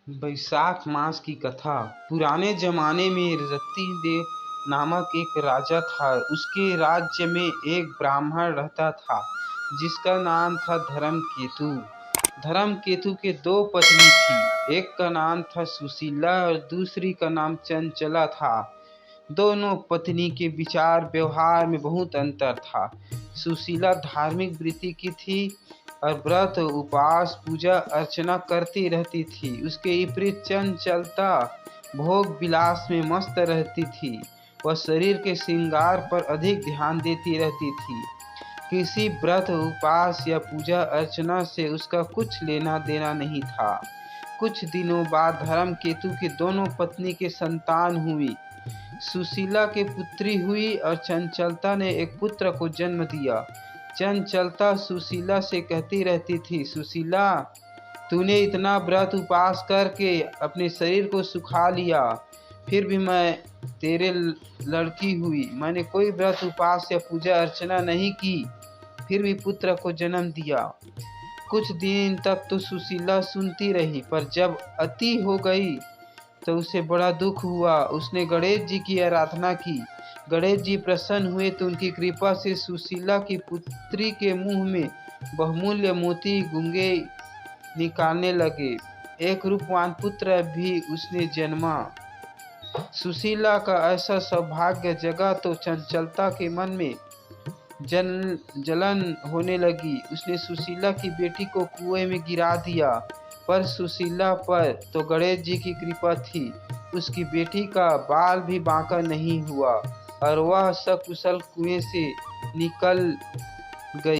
बैसाख मास की कथा। पुराने जमाने में रत्तिदेव नामक एक राजा था। उसके राज्य में एक ब्राह्मण रहता था जिसका नाम था धर्मकेतु। धर्मकेतु के दो पत्नी थी, एक का नाम था सुशीला और दूसरी का नाम चंचला था। दोनों पत्नी के विचार व्यवहार में बहुत अंतर था। सुशीला धार्मिक वृत्ति की थी और व्रत उपवास पूजा अर्चना करती रहती थी। उसके विपरीत चंचलता भोग विलास में मस्त रहती थी। वह शरीर के श्रृंगार पर अधिक ध्यान देती रहती थी। किसी व्रत उपवास या पूजा अर्चना से उसका कुछ लेना देना नहीं था। कुछ दिनों बाद धर्मकेतु की दोनों पत्नी के संतान हुई। सुशीला के पुत्री हुई और चंचलता ने एक पुत्र को जन्म दिया। चंचलता सुशीला से कहती रहती थी, सुशीला, तूने इतना व्रत उपवास करके अपने शरीर को सुखा लिया, फिर भी मैं तेरे लड़की हुई। मैंने कोई व्रत उपवास या पूजा अर्चना नहीं की, फिर भी पुत्र को जन्म दिया। कुछ दिन तक तो सुशीला सुनती रही, पर जब अति हो गई तो उसे बड़ा दुख हुआ। उसने गणेश जी की आराधना की। गणेश जी प्रसन्न हुए तो उनकी कृपा से सुशीला की पुत्री के मुंह में बहुमूल्य मोती गूंगे निकालने लगे। एक रूपवान पुत्र भी उसने जन्मा। सुशीला का ऐसा सौभाग्य जगा तो चंचलता के मन में जलन होने लगी। उसने सुशीला की बेटी को कुएं में गिरा दिया, पर सुशीला पर तो गणेश जी की कृपा थी। उसकी बेटी का बाल भी बांका नहीं हुआ और वह सकुशल कुएं से निकल गई।